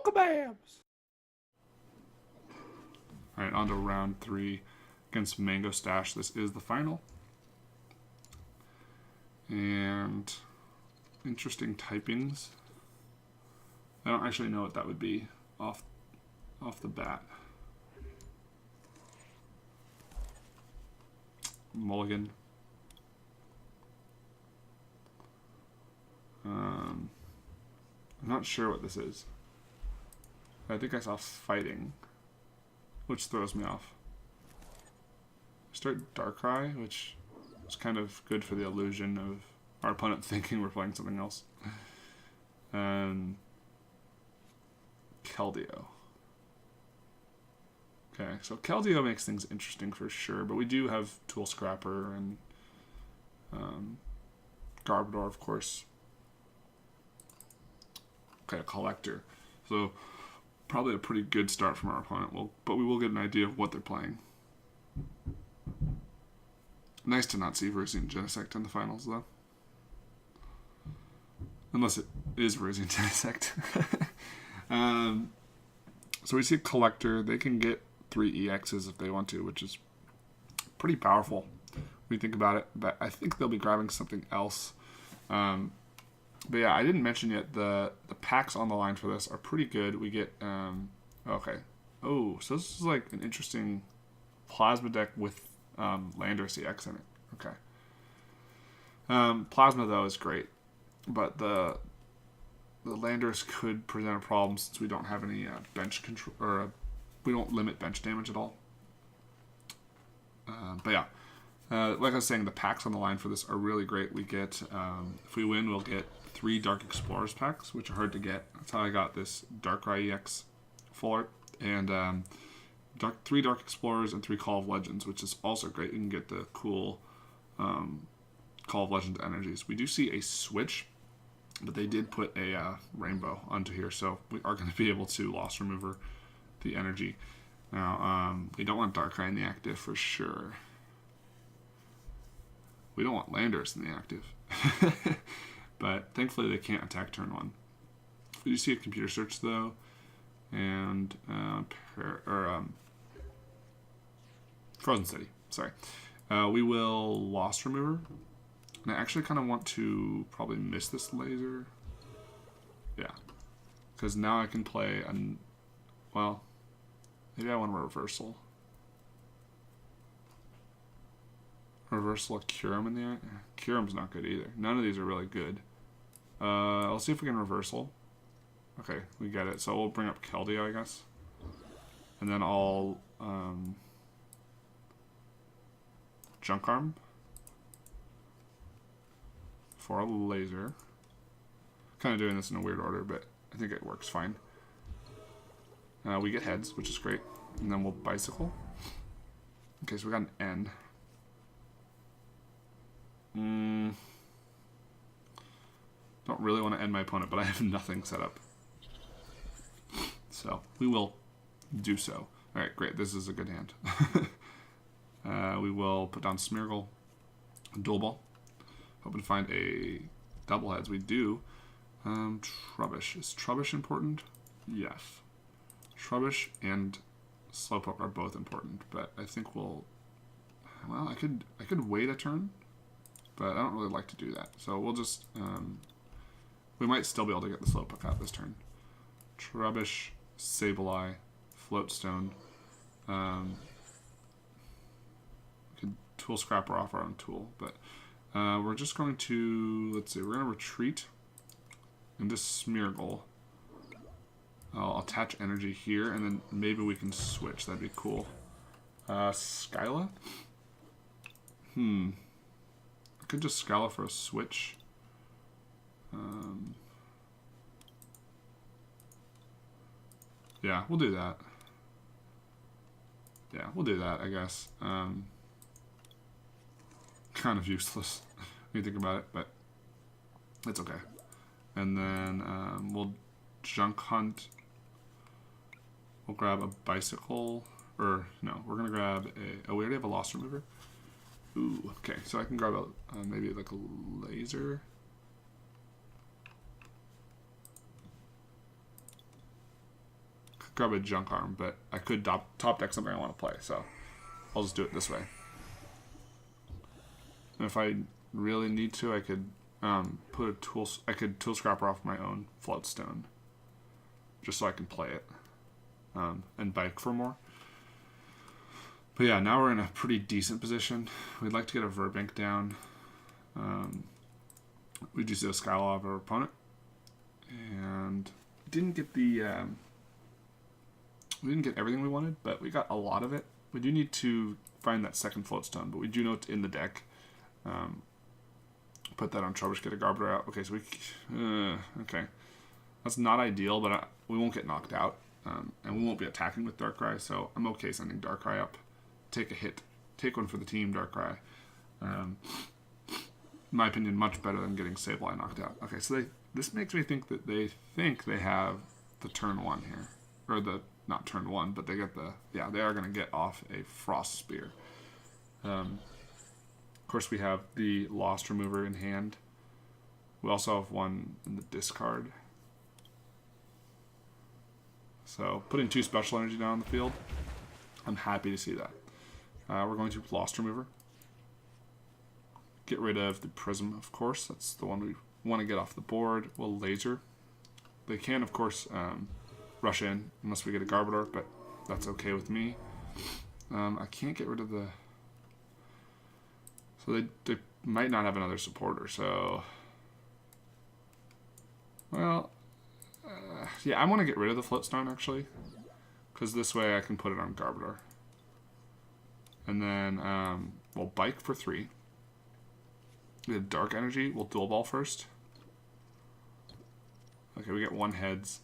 kabams! Alright, on to round 3 against Mangostash. This is the final. And interesting typings. I don't actually know what that would be off the bat. Mulligan. I'm not sure what this is. I think I saw fighting, which throws me off. Start Darkrai, which is kind of good for the illusion of our opponent thinking we're playing something else. Keldeo. Okay, so Keldeo makes things interesting for sure, but we do have Tool Scrapper and Garbodor, of course. Okay, a Collector. So probably a pretty good start from our opponent, but we will get an idea of what they're playing. Nice to not see Venusaur Genesect in the finals, though. Unless it is Venusaur Genesect. So we see a Collector. They can get 3 EXs if they want to, which is pretty powerful when you think about it. But I think they'll be grabbing something else. But yeah, I didn't mention yet, the packs on the line for this are pretty good. We get, okay. Oh, so this is like an interesting Plasma deck with Landorus EX in it. Okay. Plasma, though, is great. But the Landorus could present a problem since we don't have any bench control, or we don't limit bench damage at all. But yeah, like I was saying, the packs on the line for this are really great. We get, if we win, we'll get 3 Dark Explorers packs, which are hard to get. That's how I got this Darkrai EX full art. And 3 Dark Explorers and 3 Call of Legends, which is also great. You can get the cool Call of Legends energies. We do see a switch, but they did put a rainbow onto here, so we are going to be able to Loss Remover the energy. Now, we don't want Darkrai in the active for sure. We don't want Landorus in the active. But thankfully they can't attack turn 1. We do see a computer search, though, and Frozen City, sorry. We will Loss Remover. And I actually kind of want to probably miss this laser. Yeah. Because now I can play, well, maybe I want a Reversal. Reversal of Kyurem in the eye. Kyurem's not good either. None of these are really good. I'll see if we can Reversal. Okay, we get it. So we'll bring up Keldeo, I guess. And then I'll Junk Arm for a laser. Kind of doing this in a weird order, but I think it works fine. We get heads, which is great. And then we'll Bicycle. Okay, so we got an N. Don't really want to end my opponent, but I have nothing set up. So we will do so. Alright, great. This is a good hand. We will put down Smeargle, Dual Ball. Hoping to find a double heads. We do. Trubbish. Is Trubbish important? Yes. Trubbish and Slowpoke are both important, but I think we'll... Well, I could wait a turn, but I don't really like to do that. So we'll just... we might still be able to get the Slowpoke out this turn. Trubbish, Sableye, Floatstone. We could Tool Scrapper off our own tool, but we're just going to... Let's see, we're going to retreat into Smeargle. I'll attach energy here, and then maybe we can switch. That'd be cool. Skyla? I could just Skyla for a switch. Yeah, we'll do that. Yeah, we'll do that, I guess. Kind of useless when you think about it, but it's okay. And then we'll Junk Hunt. We'll grab a Bicycle. Or, no, we're going to grab a... Oh, we already have a Loss Remover. Ooh, okay. So I can grab a maybe like a laser. grab a junk arm, but I could top deck something I want to play, so I'll just do it this way. And if I really need to, I could put a tool scrapper off my own floatstone, just so I can play it and bike for more. But yeah, now we're in a pretty decent position. We'd like to get a Verbank down. We just did a Skylaw of our opponent, and didn't get the we didn't get everything we wanted, but we got a lot of it. We do need to find that second floatstone, but we do know it's in the deck. Put that on Trubbish, get a Garb out. Okay, so okay, that's not ideal, but we won't get knocked out, and we won't be attacking with Darkrai, so I'm okay sending Darkrai up. Take a hit, take one for the team, Darkrai. In my opinion, much better than getting Sable knocked out. Okay, so this makes me think that they have the turn 1 here, or the not turn 1, but they get they are going to get off a Frost Spear. Of course, we have the Lost Remover in hand. We also have one in the discard. So putting 2 special energy down on the field, I'm happy to see that. We're going to Lost Remover. Get rid of the Prism, of course. That's the one we want to get off the board. We'll Laser. They can, of course, rush in unless we get a Garbodor, but that's okay with me. I can't get rid of the... So they might not have another supporter, so... Well... yeah, I want to get rid of the Floatstone, actually. Because this way I can put it on Garbodor. And then we'll Bike for 3. We have Dark Energy. We'll Dual Ball first. Okay, we get 1 heads.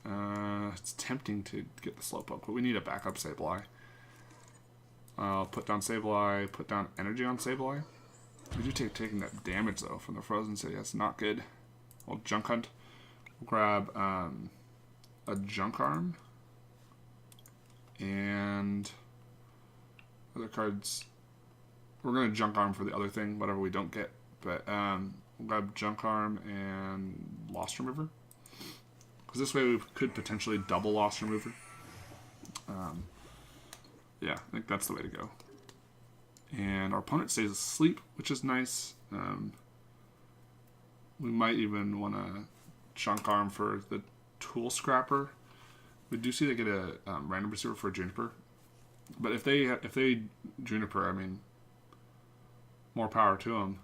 It's tempting to get the Slowpoke, but we need a backup Sableye. I'll put down Sableye, put down Energy on Sableye. We do taking that damage, though, from the Frozen City. That's not good. We'll Junk Hunt. We'll grab a Junk Arm. And other cards. We're going to Junk Arm for the other thing, whatever we don't get. But we'll grab Junk Arm and Lost Remover. Because this way we could potentially double Lost Remover. Yeah, I think that's the way to go. And our opponent stays asleep, which is nice. We might even want to Junk Arm for the Tool Scrapper. We do see they get a random receiver for a Juniper. But if they Juniper, I mean, more power to them.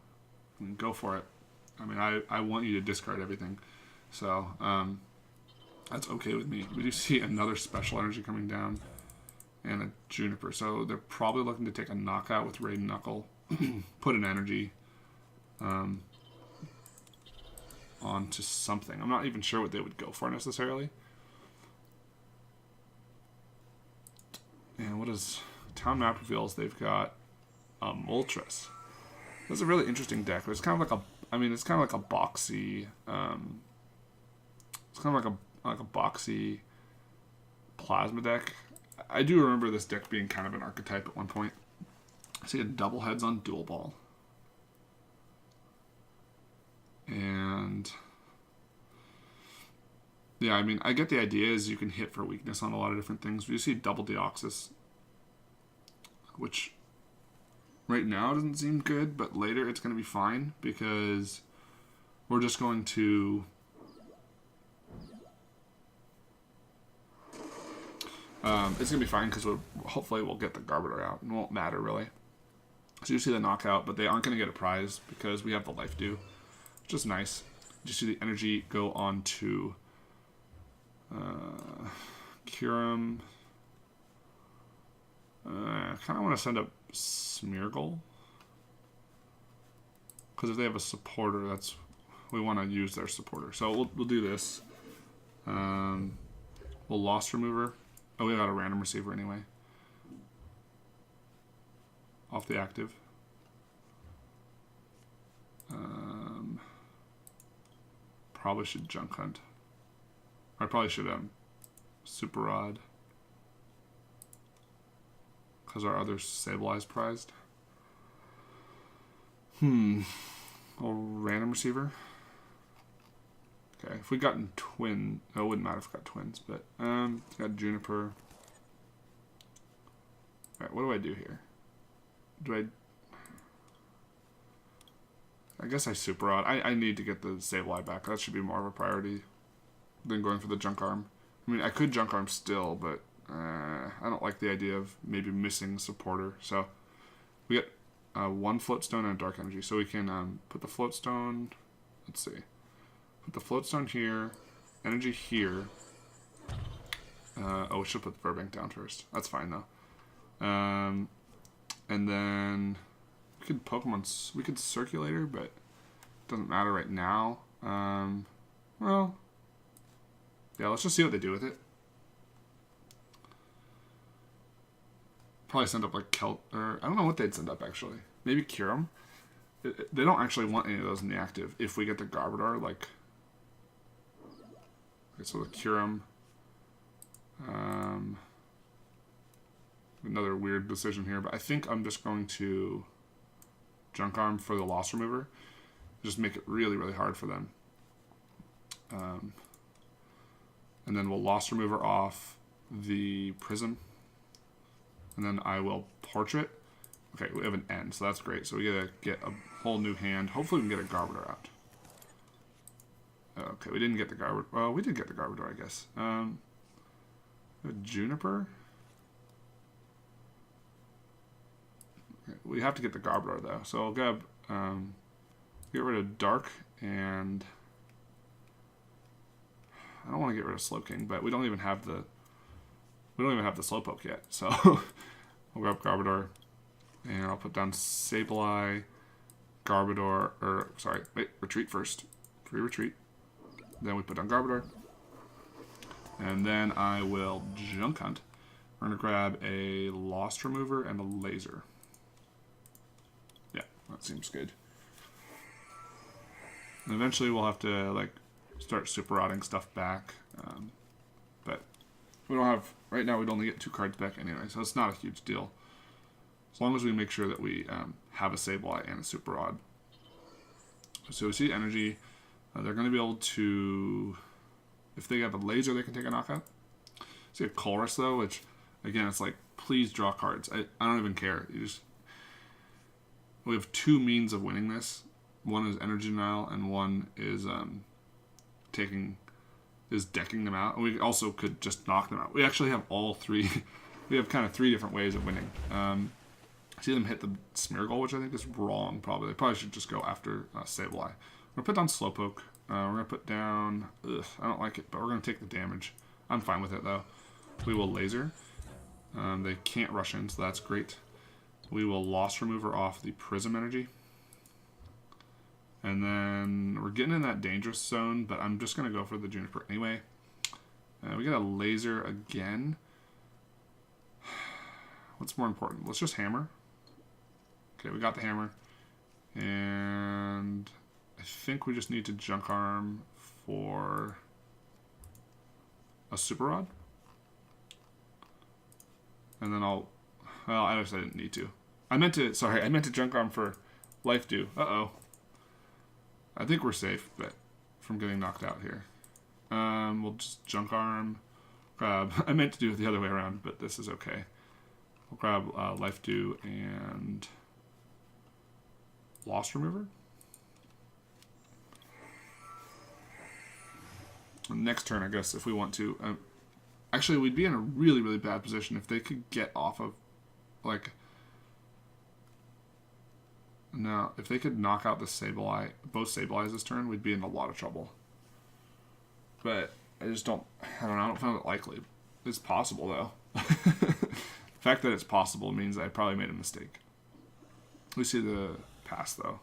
I mean, go for it. I mean, I want you to discard everything. So, that's okay with me. We do see another special energy coming down and a Juniper. So they're probably looking to take a knockout with Raid Knuckle, put an energy onto something. I'm not even sure what they would go for necessarily. And what is Town Map reveals they've got a Moltres. That's a really interesting deck. It's kind of like it's kind of like a boxy. It's kind of like a boxy plasma deck. I do remember this deck being kind of an archetype at one point. I see a double heads on Dual Ball. And yeah, I mean, I get the idea is you can hit for weakness on a lot of different things. We see double Deoxys, which right now doesn't seem good, but later it's going to be fine because we're just going to it's going to be fine because hopefully we'll get the Garbodor out. It won't matter really. So you see the knockout, but they aren't going to get a prize because we have the Life Dew, which is nice. You see the energy go on to Kyurem. I kind of want to send up Smeargle because if they have a supporter, we want to use their supporter. So we'll do this. We'll Lost Remover. Oh, we got a random receiver anyway. Off the active. Probably should Junk Hunt. I probably should Super Rod. Because our other Sableye's prized. A random receiver. Okay, if we gotten twin, oh, it wouldn't matter if we got twins, but got Juniper. Alright, what do I do here? I guess I super rod. I need to get the Sable Eye back. That should be more of a priority than going for the junk arm. I mean, I could junk arm still, but I don't like the idea of maybe missing supporter. So we get one float stone and a dark energy. So we can put the float stone, let's see. Put the float stone here, energy here. Oh, we should put the Burbank down first. That's fine though. And then we could we could Circulator, but it doesn't matter right now. Well, yeah, let's just see what they do with it. Probably send up like Kelt, or I don't know what they'd send up actually. Maybe Cure 'em. They don't actually want any of those in the active. If we get the Garbodor, like, okay, so the Cure 'em. Another weird decision here, but I think I'm just going to Junk Arm for the Loss Remover. Just make it really, really hard for them. And then we'll Loss Remover off the Prism. And then I will Portrait. Okay, we have an N, so that's great. So we gotta get a whole new hand. Hopefully we can get a Garbodor out. Okay, we didn't get the Garbodor. Well, we did get the Garbodor, I guess. A Juniper. Okay, we have to get the Garbodor though. So I'll grab, get rid of Dark, and I don't want to get rid of Slowking, but we don't even have the Slowpoke yet. So I'll grab Garbodor, and I'll put down Sableye, Garbodor, or sorry, wait, retreat first. Retreat. Then we put down Garbodor. And then I will Junk Hunt. We're going to grab a Lost Remover and a Laser. Yeah, that seems good. And eventually we'll have to like start super rodding stuff back. But we don't have, right now we'd only get 2 cards back anyway, so it's not a huge deal. As long as we make sure that we have a Sableye and a Super Rod. So we see energy. They're going to be able to, if they have a laser, they can take a knockout. See a Colress though, which again, it's like, please draw cards. I don't even care. We have 2 means of winning this. One is energy denial, and one is decking them out. And we also could just knock them out. We actually have all 3. We have kind of 3 different ways of winning. See them hit the Smeargle, which I think is wrong. Probably they probably should just go after Sableye. We're gonna put down Slowpoke. We're gonna put down. I don't like it, but we're gonna take the damage. I'm fine with it though. We will Laser. They can't rush in, so that's great. We will Loss Remover off the Prism energy. And then we're getting in that dangerous zone, but I'm just gonna go for the Juniper anyway. We got a Laser again. What's more important? Let's just Hammer. Okay, we got the Hammer. And I think we just need to Junk Arm for a Super Rod. And then well, I guess I didn't need to. I meant to Junk Arm for Life Dew. Uh-oh. I think we're safe, but from getting knocked out here. We'll just Junk Arm, grab. I meant to do it the other way around, but this is okay. We'll grab Life Dew and Lost Remover. Next turn, I guess, if we want to. Actually, we'd be in a really, really bad position if they could get off of, like... No, if they could knock out the Sableye, both Sableyes this turn, we'd be in a lot of trouble. But I just don't... I don't find it likely. It's possible, though. The fact that it's possible means I probably made a mistake. We see the pass, though.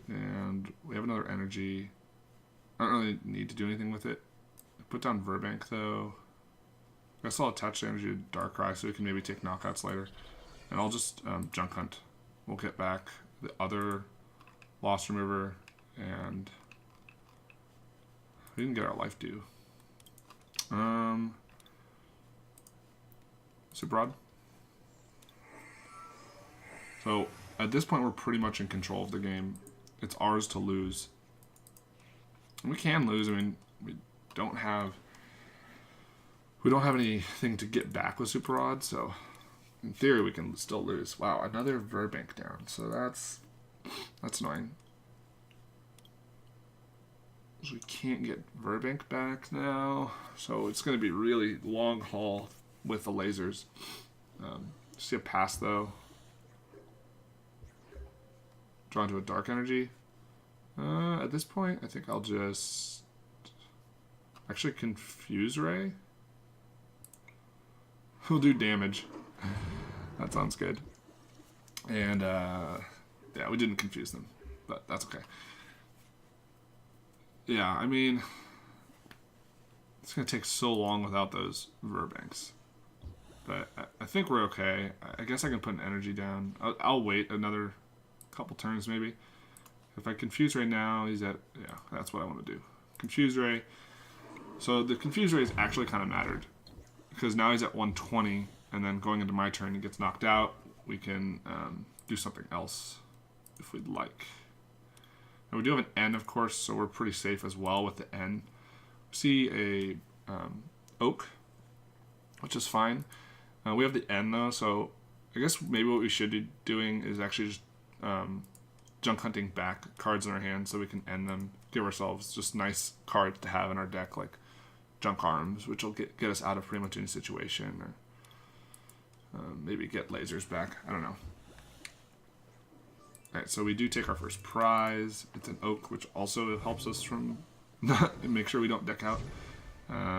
And we have another energy. I don't really need to do anything with it. Put down Verbank, though. I guess I'll attach the energy to Darkrai so we can maybe take knockouts later. And I'll just Junk Hunt. We'll get back the other Lost Remover, and we can get our Life Dew. Super Rod. So at this point, we're pretty much in control of the game. It's ours to lose. We can lose. I mean, we don't have anything to get back with Super Rod, so in theory we can still lose. Wow, another Verbank down. So that's annoying. So we can't get Verbank back now. So it's going to be really long haul with the lasers. See a pass though. Drawn to a dark energy. At this point, I think I'll just actually Confuse Ray. We'll do damage. That sounds good. And yeah, we didn't confuse them, but that's okay. Yeah, I mean, it's gonna take so long without those Verbanks. But I think we're okay. I guess I can put an energy down. I'll wait another couple turns maybe. If I Confuse Ray now, he's at, yeah, that's what I want to do. Confuse Ray. So the Confuse Ray is actually kind of mattered. Because now he's at 120, and then going into my turn, he gets knocked out. We can do something else if we'd like. And we do have an N, of course, so we're pretty safe as well with the N. We see a Oak, which is fine. We have the N, though, so I guess maybe what we should be doing is actually just junk hunting back cards in our hand so we can end them, give ourselves just nice cards to have in our deck, like Junk Arms, which will get us out of pretty much any situation, or maybe get lasers back. I don't know. Alright, so we do take our first prize. It's an Oak, which also helps us from make sure we don't deck out.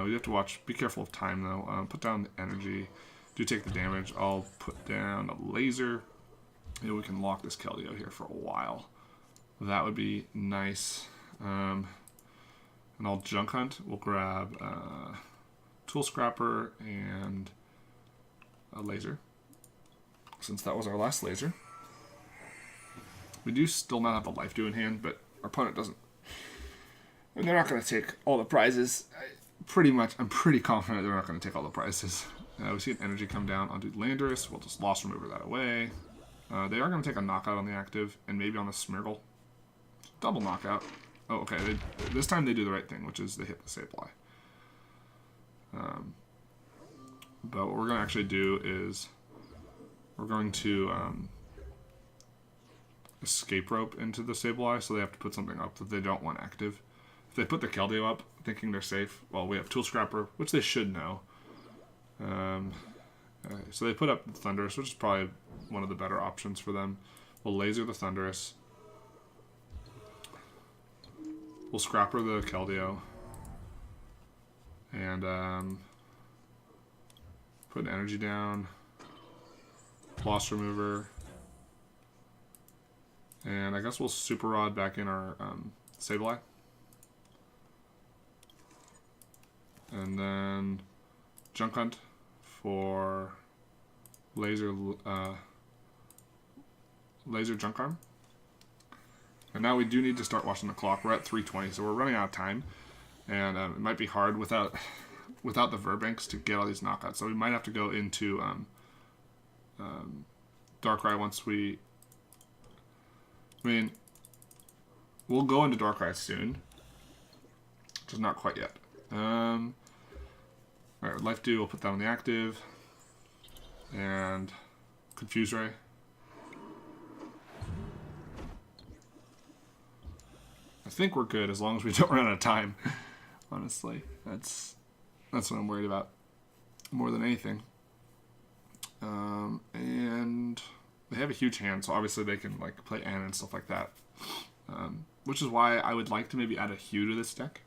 We have to be careful of time though. Put down the energy. Do take the damage. I'll put down a laser. Maybe we can lock this Keldeo here for a while. That would be nice. And I'll Junk Hunt. We'll grab Tool Scrapper and a laser, since that was our last laser. We do still not have a Life Dew in hand, but our opponent doesn't. And they're not going to take all the prizes. I'm pretty confident they're not going to take all the prizes. We see an energy come down. I'll do Landorus. We'll just Loss Remover that away. They are going to take a knockout on the active, and maybe on the Smeargle. Double knockout. Oh, okay. This time they do the right thing, which is they hit the Sable. But what we're going to actually do is we're going to escape rope into the Sable, so they have to put something up that they don't want active. If they put the Keldeo up, thinking they're safe, well, we have Tool Scrapper, which they should know. So they put up the Thunderous, which is probably one of the better options for them. We'll laser the Thunderous. We'll Scrapper the Keldeo. And put an energy down. Loss Remover. And I guess we'll Super Rod back in our Sableye. And then Junk Hunt for laser Junk Arm. And now we do need to start watching the clock. We're at 3:20, so we're running out of time, and it might be hard without the Verbanks to get all these knockouts. So we might have to go into Darkrai once we. I mean, we'll go into Darkrai soon, just not quite yet. Alright, Life Dew, we'll put that on the active. And Confuse Ray. I think we're good as long as we don't run out of time. Honestly, that's what I'm worried about more than anything. And they have a huge hand, so obviously they can like play Anna and stuff like that. Which is why I would like to maybe add a Hue to this deck.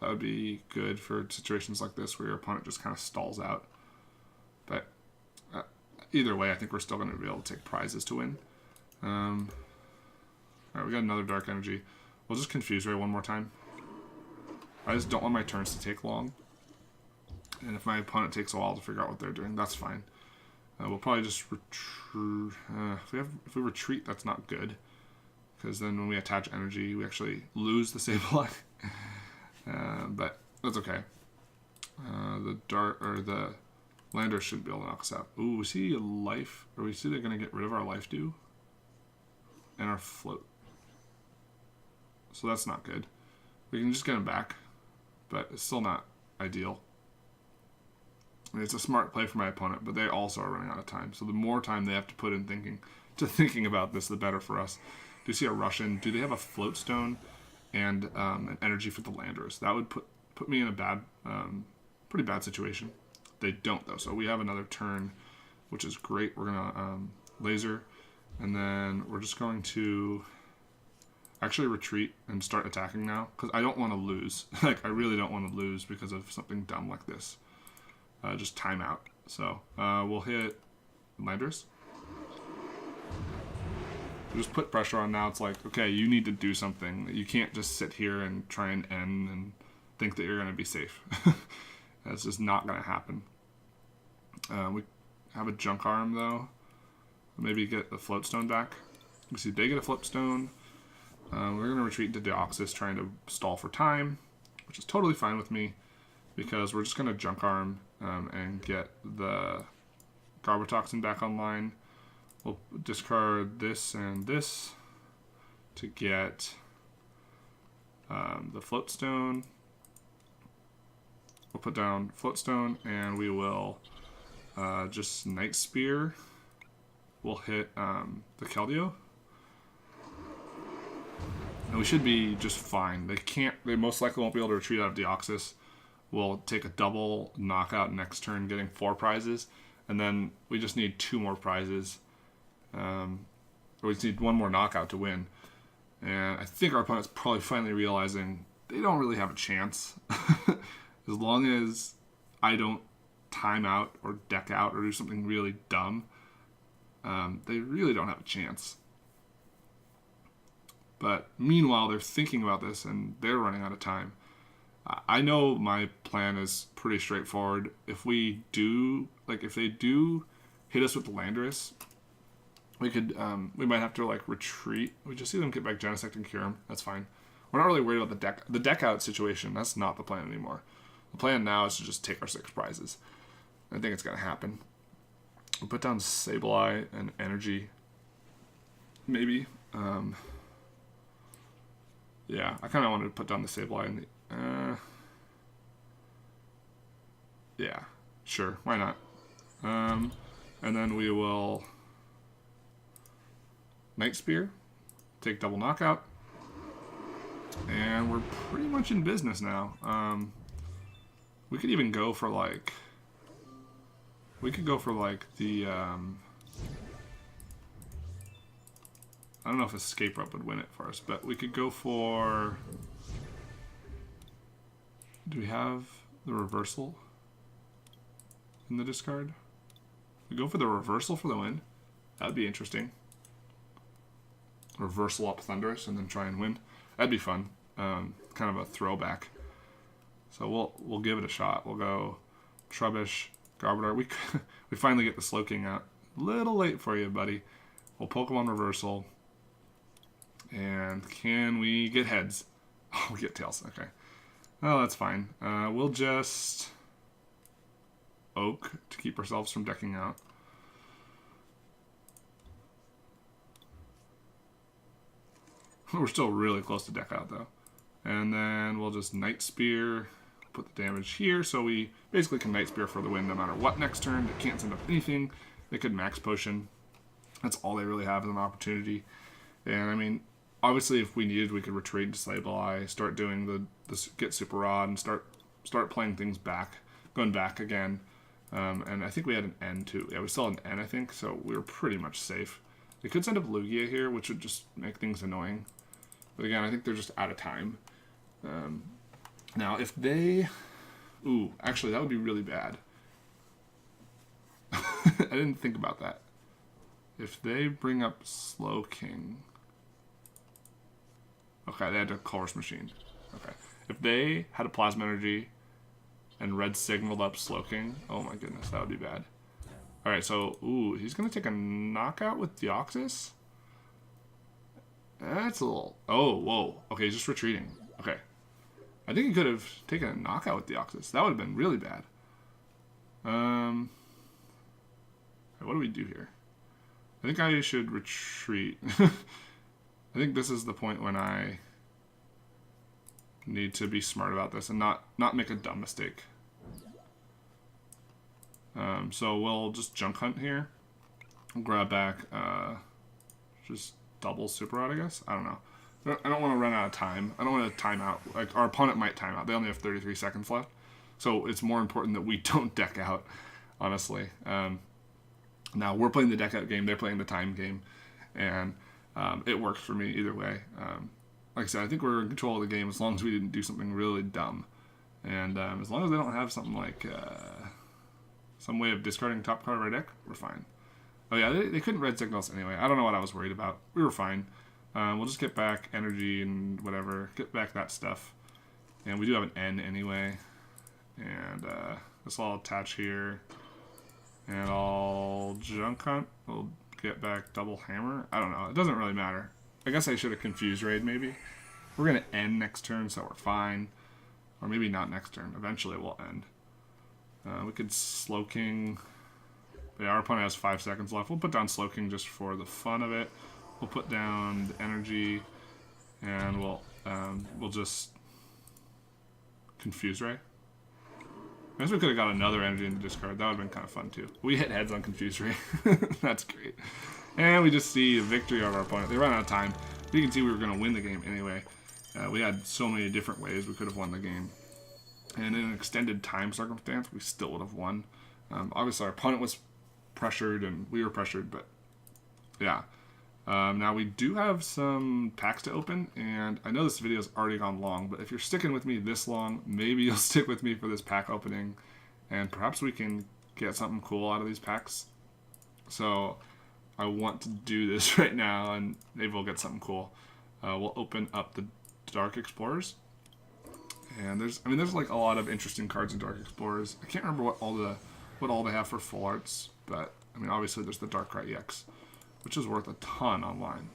That would be good for situations like this where your opponent just kind of stalls out. But either way, I think we're still going to be able to take prizes to win. Alright, we got another Dark Energy. We'll just Confuse Ray one more time. I just don't want my turns to take long. And if my opponent takes a while to figure out what they're doing, that's fine. We'll probably just retreat. If we retreat, that's not good. Because then when we attach energy, we actually lose the Sable. But that's okay. The Lander should be able to knock us out. Ooh, we see a life, or we see they're going to get rid of our Life Dew and our Float. So that's not good. We can just get him back, but it's still not ideal. I mean, it's a smart play for my opponent, but they also are running out of time. So the more time they have to put in thinking about this, the better for us. Do you see a Russian? Do they have a float stone and an energy for the landers? That would put me in a pretty bad situation. They don't though, so we have another turn, which is great. We're gonna laser, and then we're just going to actually retreat and start attacking now because I don't want to lose. Like I really don't want to lose because of something dumb like this. Just timeout. So we'll hit landers. We'll just put pressure on now. It's like, okay, you need to do something. You can't just sit here and try and end and think that you're going to be safe. That's just not going to happen. We have a junk arm though. Maybe get the float stone back. We see they get a float stone. We're going to retreat into Deoxys, trying to stall for time, which is totally fine with me because we're just going to junk arm and get the Garbotoxin back online. We'll discard this and this to get the float stone. We'll put down float stone and we will just Night Spear. We'll hit the Keldeo. And we should be just fine. They most likely won't be able to retreat out of Deoxys. We'll take a double knockout next turn, getting 4 prizes. And then we just need 2 more prizes. Or we just need 1 more knockout to win. And I think our opponent's probably finally realizing they don't really have a chance. As long as I don't time out or deck out or do something really dumb, they really don't have a chance. But meanwhile, they're thinking about this and they're running out of time. I know my plan is pretty straightforward. If they do hit us with the Landorus, we might have to like retreat. We just see them get back Genesect and cure him. That's fine. We're not really worried about the deck out situation. That's not the plan anymore. The plan now is to just take our 6 prizes. I think it's gonna happen. We'll put down Sable and energy. Maybe. Yeah, I kind of wanted to put down the Sable and the. Yeah, sure, why not? And then we will Night Spear, take double knockout, and we're pretty much in business now. We could even go for like. We could go for like the. I don't know if Escape Rope would win it for us, but we could go for. Do we have the reversal in the discard? We go for the reversal for the win. That would be interesting. Reversal up Thunderous and then try and win. That'd be fun. Kind of a throwback. So we'll give it a shot. We'll go Trubbish, Garbodor. We finally get the Slowking out. A little late for you, buddy. We'll Pokemon Reversal. And can we get heads? Oh, we get tails. Okay. Oh, that's fine. We'll just Oak to keep ourselves from decking out. We're still really close to deck out, though. And then we'll just Night Spear, put the damage here, so we basically can Night Spear for the win no matter what next turn. They can't send up anything. They could Max Potion. That's all they really have as an opportunity. And, I mean, obviously, if we needed, we could retreat into Sable, start doing the get Super Rod, and start playing things back, going back again. And I think we had an N too. Yeah, we still had an N, I think, so we were pretty much safe. They could send up Lugia here, which would just make things annoying. But again, I think they're just out of time. Now, if they... Ooh, actually, that would be really bad. I didn't think about that. If they bring up Slowking... Okay, they had a Colress Machine. Okay. If they had a Plasma Energy and Red signaled up Slowking, oh my goodness, that would be bad. Alright, so, ooh, he's going to take a knockout with Deoxys? That's a little... Oh, whoa. Okay, he's just retreating. Okay. I think he could have taken a knockout with Deoxys. That would have been really bad. What do we do here? I think I should retreat. I think this is the point when I Need to be smart about this and not make a dumb mistake. So we'll just junk hunt here. We'll grab back just double super rod, I guess. I don't know. I don't want to run out of time. I don't want to time out. Like, our opponent might time out. They only have 33 seconds left. So it's more important that we don't deck out, honestly. Now, we're playing the deck out game. They're playing the time game. And it works for me either way. Like I said, I think we're in control of the game as long as we didn't do something really dumb. And as long as they don't have something like some way of discarding top card of our deck, we're fine. Oh yeah, they couldn't red signals anyway. I don't know what I was worried about. We were fine. We'll just get back energy and whatever. Get back that stuff. And we do have an N anyway. And this will all attach here. And I'll junk hunt. We'll get back double hammer. I don't know. It doesn't really matter. I guess I should have confused raid maybe. We're going to end next turn, so we're fine. Or maybe not next turn. Eventually we'll end. We could Slow King. Yeah, our opponent has 5 seconds left. We'll put down Slow King just for the fun of it. We'll put down the energy, and we'll just confuse Ray. I guess we could have got another energy in the discard. That would have been kind of fun too. We hit heads on confuse Ray. That's great. And we just see a victory of our opponent. They ran out of time. You can see we were going to win the game anyway. We had so many different ways we could have won the game. And in an extended time circumstance, we still would have won. Obviously, our opponent was pressured and we were pressured, but yeah. Now we do have some packs to open, and I know this video's already gone long, but if you're sticking with me this long, maybe you'll stick with me for this pack opening, and perhaps we can get something cool out of these packs. So I want to do this right now, and maybe we'll get something cool. We'll open up the Dark Explorers, and there's like a lot of interesting cards in Dark Explorers. I can't remember what all they have for full arts, but I mean obviously there's the Darkrai EX, which is worth a ton online.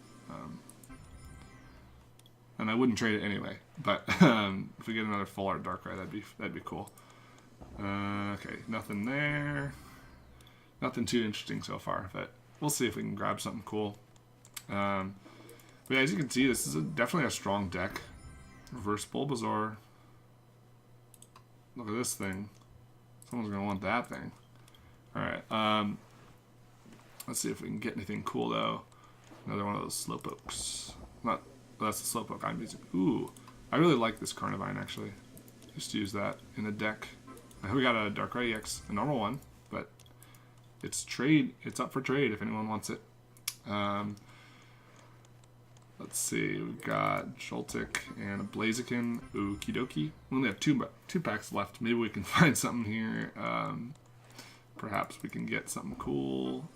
And I wouldn't trade it anyway, but if we get another full art Darkrai, that'd be cool. Okay, nothing there. Nothing too interesting so far, but we'll see if we can grab something cool. But yeah, as you can see, this is definitely a strong deck. Reverse Bulbasaur. Look at this thing. Someone's gonna want that thing. Alright, let's see if we can get anything cool though. Another one of those Slowpokes. That's the Slowpoke I'm using. Ooh, I really like this Carnivine actually. Just use that in the deck. We got a Darkrai EX, a normal one, but it's up for trade if anyone wants it. Let's see, we've got Joltik and a Blaziken. Okie dokie. We only have two packs left. Maybe we can find something here. Perhaps we can get something cool.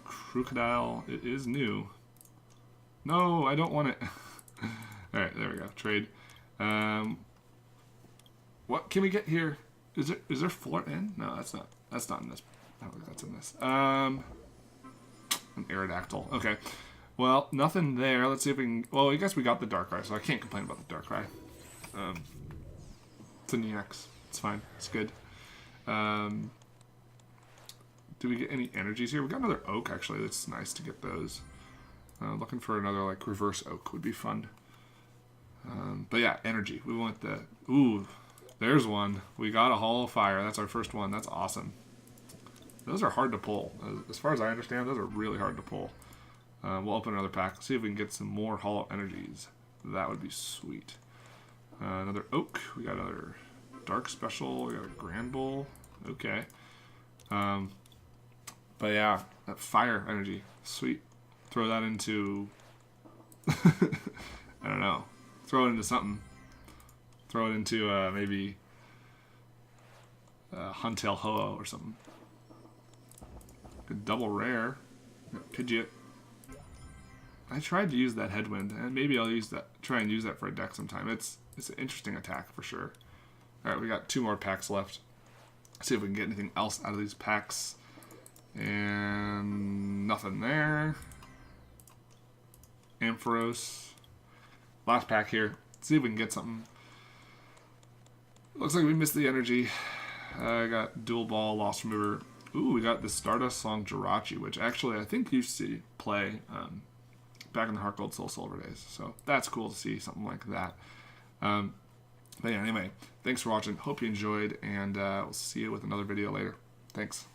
Crocodile. It is new. No, I don't want it. Alright, there we go. Trade. What can we get here? Is there full art in? No, that's not in this. I don't think that's in this. An Aerodactyl. Okay. Well, nothing there. Let's see if we can... Well, I guess we got the Darkrai, so I can't complain about the Darkrai. It's an EX. It's fine. It's good. Do we get any energies here? We got another Oak, actually. That's nice to get those. Looking for another, like, reverse Oak would be fun. But yeah, energy. We want the... Ooh, there's one. We got a Hollow Fire. That's our first one. That's awesome. Those are hard to pull. As far as I understand, those are really hard to pull. We'll open another pack. See if we can get some more Hollow Energies. That would be sweet. Another Oak. We got another Dark Special. We got a Grand Bull. Okay. But yeah, that Fire Energy. Sweet. Throw that into... I don't know. Throw it into something. Throw it into maybe Huntail Ho-Oh or something. Good double rare. Pidgeot. I tried to use that Headwind, and maybe I'll try and use that for a deck sometime. It's an interesting attack for sure. Alright, we got 2 more packs left. See if we can get anything else out of these packs. And nothing there. Ampharos. Last pack here. See if we can get something. Looks like we missed the energy. I got Dual Ball, Lost Remover. Ooh, we got the Stardust Song Jirachi, which actually I think used to play back in the Heart Gold Soul Silver days. So that's cool to see something like that. But yeah, anyway, thanks for watching. Hope you enjoyed, and we'll see you with another video later. Thanks.